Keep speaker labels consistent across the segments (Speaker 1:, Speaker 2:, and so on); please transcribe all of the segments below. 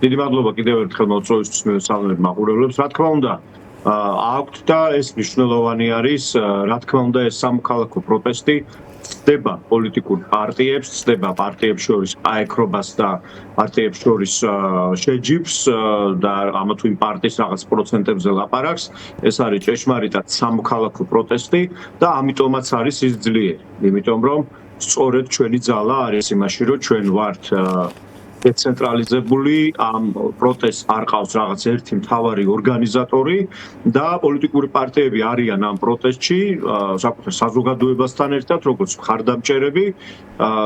Speaker 1: დიდი მადლობა კიდევ ერთხელ მოწვევისთვის მესალმები მაყურებლებს. Რა თქმა უნდა, აქვთ და ეს მნიშვნელოვანი არის, რა თქმა უნდა, ეს სამოქალაქო პროტესტი ხდება პოლიტიკურ პარტიებს, ხდება პარტიებს შორის აექრობას და პარტიებს შორის შეჯიბს და ამა თუ იმ პარტიის რაღაც პროცენტებზე ლაპარაკს. ეს არის ჭეშმარიტად სამოქალაქო პროტესტი და ამიტომაც არის ის ძლიერი. იმიტომ რომ სწორედ ჩვენი ძალა არის იმაში, რომ ჩვენ ვართ დეცენტრალიზებული, ამ პროტესტს არ ყავს რაღაც ერთი მთავარი ორგანიზატორი და პოლიტიკური პარტიები არიან ამ პროტესტში, საკუთარ საზოგადოებასთან ერთად, როგორც მხარდამჭერები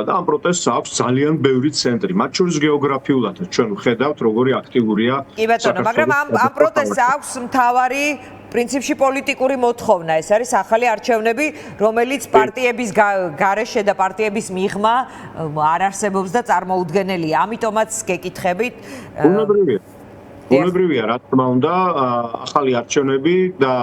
Speaker 1: და ამ პროტესტს აქვს ძალიან ბევრი ცენტრი. მათ შორის გეოგრაფიულად ჩვენ ვხედავთ, როგორი აქტიურია.
Speaker 2: კი ბატონო, მაგრამ ამ პროტესტს აქვს მთავარი პრინციპში პოლიტიკური მოთხოვნა, ეს არის ახალი არჩევნები, რომელიც პარტიების გარეშე და პარტიების მიღმა არ არსებობს და წარმოუდგენელია. ამიტომაც გეკითხებით.
Speaker 1: უნებრივია, რა თქმა უნდა, ახალი არჩევნები და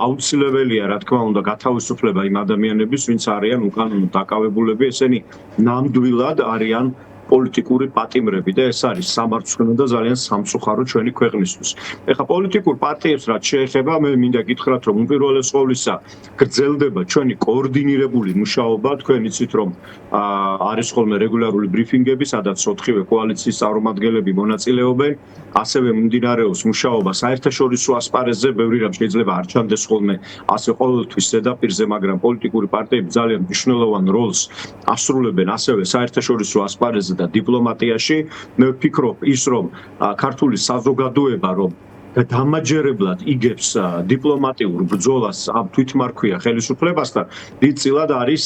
Speaker 1: აუცილებელია, რა თქმა უნდა, გათავისუფლება იმ ადამიანების, ვინც არიან უკან დაკავებულები, ესენი ნამდვილად არიან პოლიტიკური პატიმრები და ეს არის სამარცხვინო და ძალიან სამწუხარო ჩვენი ქვეყნისთვის. ეხლა პოლიტიკურ პარტიებს რაც შეეხება, მე მინდა გითხრათ, რომ უპირველეს ყოვლისა გრძელდება ჩვენი კოორდინირებული მუშაობა, თქვენ იცით, რომ არის ხოლმე რეგულარული ბრიფინგები, სადაც 4-ვე კოალიციის წარმომადგენლები მონაწილეობენ, ასევე მიმდინარეობს მუშაობა საერთაშორისო ასპარეზზე, ბევრი რამ შეიძლება არ ჩანდეს ხოლმე ასე ყოველთვის ზედაპირზე, მაგრამ პოლიტიკური პარტიები ძალიან მნიშვნელოვან როლს ასრულებენ ასევე საერთაშორისო ასპარეზზე და დიპლომატიაში. მე ვფიქრობ ის, რომ ქართული საზოგადოება რომ დამაჯერებლად იგებს დიპლომატიურ ბრძოლას ამ თვითმარქვია ხელისუფლებასთან, დიდწილად არის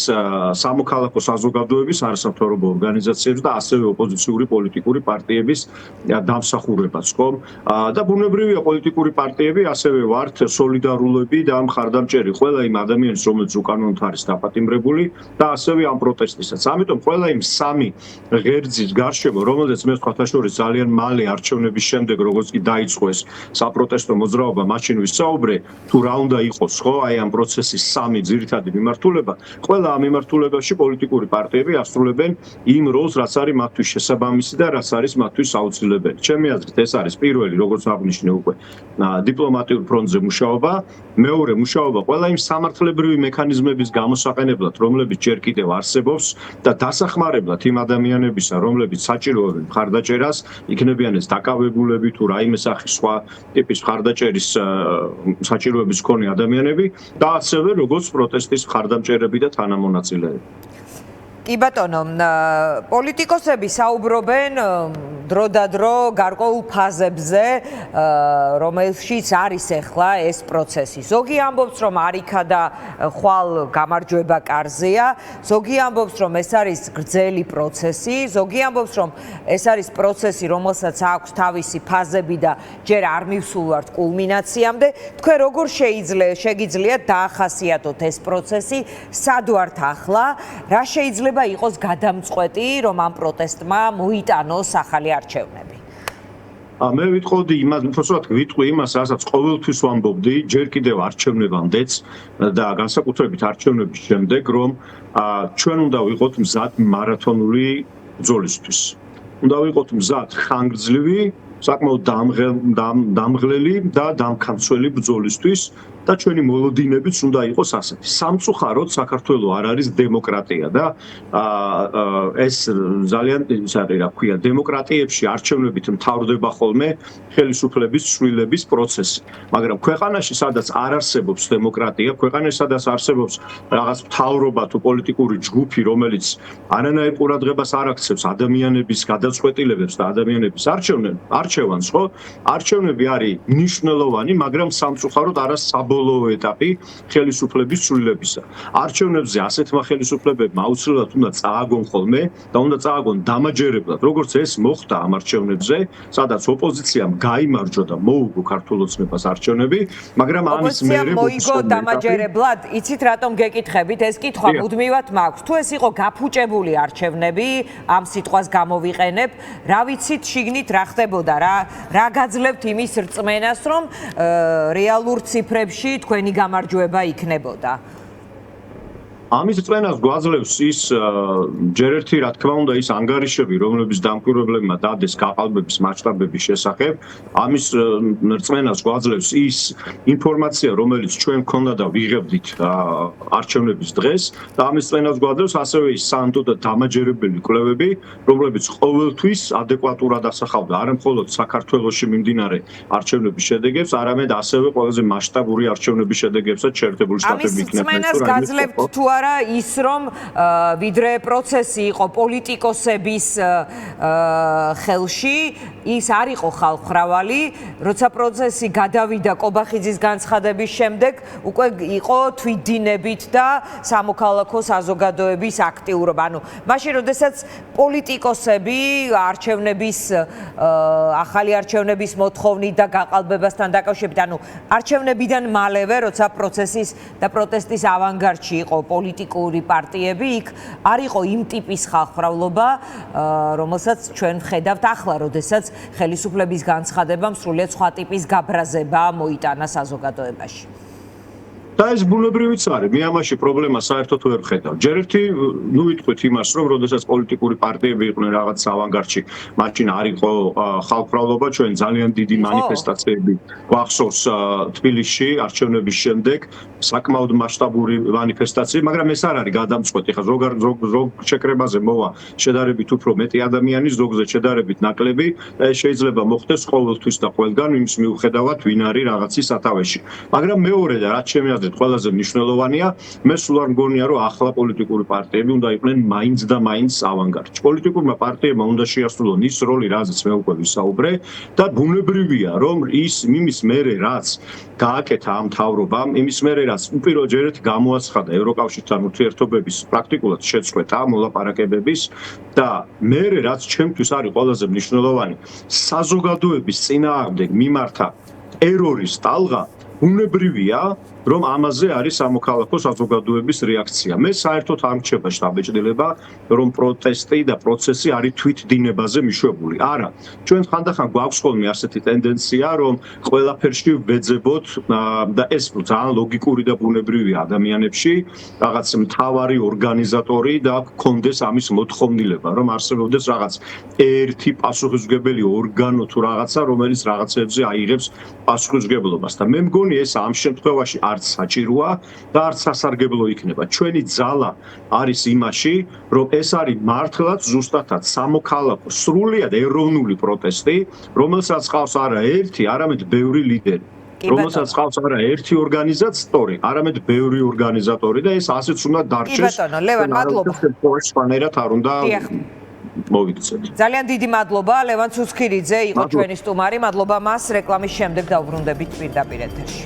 Speaker 1: სამოქალაქო საზოგადოების არასამთავრობო ორგანიზაციების და ასევე ოპოზიციური პოლიტიკური პარტიების დამსახურებაც, ხომ? და ბუნებრივია პოლიტიკური პარტიები ასევე ვართ სოლიდარულები და მხარდამჭერი ყველა იმ ადამიანის, რომელიც უკანონოდ არის დაპატიმრებული და ასევე ამ პროტესტისაც. ამიტომ ყველა იმ სამი ღერძის გარშემო, რომელზეც მე სხვათა შორის ძალიან მალე არჩევნების შემდეგ, როგორც კი დაიწყო ეს საპროტესტო მოძრაობა, მაშინ ვისაუბრე, თუ რა უნდა იყოს, ხო, აი ამ პროცესის სამი ძირითადი მიმართულება, ყველა ამ მიმართულებაში პოლიტიკური პარტიები ასრულებენ იმ როლს, რაც არის მათთვის შესაბამისი და რაც არის მათთვის აუცილებელი. ჩემი აზრით, ეს არის პირველი, როგორც აღნიშნე უკვე, დიპლომატიურ ფრონტზე მუშაობა, მეორე მუშაობა ყველა იმ სამართლებრივი მექანიზმების გამოსაყენებლად, რომლებიც ჯერ კიდევ არსებობს და დასახმარებლად იმ ადამიანებისა, რომლებიც საჭიროებენ მხარდაჭერას, იქნებიან ეს დაკავებულები თუ რაიმე სახის სხვა ტიპის მხარდაჭერის საჭიროების მქონე ადამიანები და ასევე როგორც პროტესტის მხარდამჭერები და თანამონაწილეები.
Speaker 2: კი ბატონო, პოლიტიკოსები საუბრობენ დრო-დადრო გარკვეულ ფაზებზე, რომელშიც არის ახლა ეს პროცესი. ზოგი ამბობს, რომ არიქა და ხვალ გამარჯვება კარზეა, ზოგი ამბობს, რომ ეს არის გრძელი პროცესი, ზოგი ამბობს, რომ ეს არის პროცესი, რომელსაც აქვს თავისი ფაზები და ჯერ არ მივსულვართ კულმინაციამდე. თქვენ როგორ შეგიძლიათ დაახასიათოთ ეს პროცესი, სად ვართ ახლა, რა შეიძლება იყოს გადამწყვეტი, რომ ამ პროტესტმა მოიტანოს ახალი არჩევნები?
Speaker 1: მე ვიტყოდი იმას, უბრალოდ ვიტყვი იმას, რასაც ყოველთვის ვამბობდი, ჯერ კიდევ არჩევნებამდეც და განსაკუთრებით არჩევნების შემდეგ, რომ ჩვენ უნდა ვიყოთ მზად მარათონული ბრძოლისთვის. უნდა ვიყოთ მზად ხანგრძლივი, საკმაოდ დამღლელი და დამქამცველი ბრძოლისთვის და ჩვენი მოლოდინებიც უნდა იყოს ასეთი. სამწუხაროდ საქართველოს არ არის დემოკრატია და ეს ძალიან ის არის, რა ქვია, დემოკრატიებში არჩევნებით მთავრდება ხოლმე ხელისუფლების ცვლილების პროცესი. მაგრამ ქვეყანაში, სადაც არ არსებობს დემოკრატია, ქვეყანაში, სადაც არსებობს რაღაც მთავრობა თუ პოლიტიკური ჯგუფი, რომელიც არანაირ ყურადღებას არ აქცევს ადამიანების გადაწყვეტილებებს და ადამიანების არჩევანს, ხო? არჩევნები არის მნიშვნელოვანი, მაგრამ სამწუხაროდ არასაბოლოო ეტაპი ხელისუფლების ცვლილებისა. არჩევნებზე ასეთმა ხელისუფლებებმა აუცილებლად უნდა წააგონ ხოლმე და უნდა წააგონ დამაჯერებლად, როგორც ეს მოხდა ამ არჩევნებზე, სადაც ოპოზიციამ გაიმარჯვა და მოუგო ქართულ ოცნებას არჩევნები, მაგრამ ამის მერე
Speaker 2: მოიგო დამაჯერებლად, იცით რატომ გეკითხებით, ეს კითხვა მუდმივად მაქვს. თუ ეს იყო გაფუჭებული არჩევნები, ამ სიტყვას გამოვიყენებ, რა ვიცით შიგნით რა ხდებოდა, რა გაძლევთ იმის რწმენას, რომ რეალურ ციფრებში თქვენი გამარჯვება იქნებოდა?
Speaker 1: ამის წლენას გვაძლევს ის ჯერ ერთი რა თქმა უნდა ის ანგარიშები, რომლებიც დამკვირვებლებმა დადეს გაყალბების მასშტაბების შესახებ, ამის წლენას გვაძლევს ის ინფორმაცია, რომელიც ჩვენ გქონდა და ვიღებდით არჩევნების დღეს და ამის წლენას გვაძლევს ასევე ის სანდო და დამაჯერებელი კვლევები, რომლებიც ყოველთვის ადეკვატურად ასახავდა არა მხოლოდ საქართველოში მიმდინარე არჩევნების შედეგებს, არამედ ასევე ყველაზე მასშტაბური არჩევნების შედეგებსაც შეერთებული შტატები იქნებიან.
Speaker 2: ამის გაძლევთ თუ არა ის რომ ვიდრე პროცესი იყო პოლიტიკოსების ხელში, ის არ იყო ხალხმრავალი, როცა პროცესი გადავიდა კობახიძის განცხადების შემდეგ, უკვე იყო თვითდინებით და სამოქალაქო საზოგადოების აქტიურობა. ანუ მაშინ როდესაც პოლიტიკოსები ახალი არჩევნების მოთხოვნით და გაყალბებასთან დაკავშირებით, ანუ არჩევნებიდან მალევე, როცა პროცესის და პროტესტის ავანგარდში იყო პოლიტიკური პარტიები, იქ არ იყო იმ ტიპის ხალხმრავლობა, რომელსაც ჩვენ ვხედავთ ახლა, როდესაც ხელისუფლების განცხადებამ სრულიად სხვა ტიპის გაბრაზება მოიტანა საზოგადოებაში.
Speaker 1: და ეს ბუნებრივიც არის, მე ამაში პრობლემას საერთოდ ვერ ვხედავ. ჯერ ერთი ვიტყვით იმას, რომ როდესაც პოლიტიკური პარტიები იყვნენ რაღაც ავანგარდში, მაშინ არ იყო ხალხმრავლობა, ჩვენ ძალიან დიდი მანიფესტაციები გვახსოვს თბილისში არჩევნების შემდეგ, საკმაოდ მასშტაბური მანიფესტაციები, მაგრამ ეს არ არის გადამწყვეტი. ხა ზოგ შეკრებაზე მოვა შედარებით უფრო მეტი ადამიანი, ზოგზე შედარებით ნაკლები, და ეს შეიძლება მოხდეს ყოველთვის და ყველგან იმის მიუხედავად, ვინ არის რაღაცის სათავეში. მაგრამ მეორე და რაც ჩემი აზრით ყველაზე მნიშვნელოვანია, მე სულ არ მგონია, რომ ახლა პოლიტიკური პარტიები უნდა იყვნენ მაინც და მაინც ავანგარდში. პოლიტიკურმა პარტიებმა უნდა შეასრულონ ის როლი, რაზეც მე უკვე ვისაუბრე და ბუნებრივია, რომ იმის მერე რაც გააკეთა ამ მთავრობამ, იმის მერე რაც უპირობოდ გამოაცხადა ევროკავშირთან ურთიერთობების პრაქტიკულად შეწყვეტა მოლაპარაკებების და მერე რაც ჩემთვის არის ყველაზე მნიშვნელოვანი, საზოგადოების წინააღმდეგ მიმართა ტერორის ტალღა, ბუნებრივია, რომ ამაზე არის სამოქალაქო საზოგადოების რეაქცია. მე საერთოდ არ მრჩება შთაბეჭდილება, რომ პროტესტი და პროცესი არის თვითდინებაზე მიშვებული. არა, ჩვენ ხანდახან გვაქვს ხოლმე ასეთი ტენდენცია, რომ ყველაფერში ვეძებოთ და ეს ძალიან ლოგიკური და ბუნებრივია ადამიანებში, რაღაც მთავარი ორგანიზატორი და გქონდეს ამის მოთხოვნილება, რომ არსებობდეს რაღაც ერთი პასუხისმგებელი ორგანო თუ რაღაცა, რომელიც რაღაცებზე აიღებს პასუხისმგებლობას და მე მგონი ეს ამ შემთხვევაში არც საჭიროა და არც სასარგებლო იქნება. ჩვენი ძალა არის იმაში, რომ ეს არის მართლაც ზუსტადად სამოქალაქო სრულიად ეროვნული პროტესტი, რომელსაც ყავს არა ერთი, არამედ ბევრი ლიდერი. რომელსაც ყავს არა ერთი ორგანიზატორი, არამედ ბევრი ორგანიზატორი და ეს ასეც უნდა დარჩეს.
Speaker 2: კი ბატონო, ლევან, მადლობა.
Speaker 1: სხვანაირად არ უნდა მოვიქცეთ.
Speaker 2: ძალიან დიდი მადლობა, ლევან ცუცქირიძე იყო ჩვენი სტუმარი, მადლობა მას, რეკლამის შემდეგ დავბრუნდებით პირდაპირ ეთერში.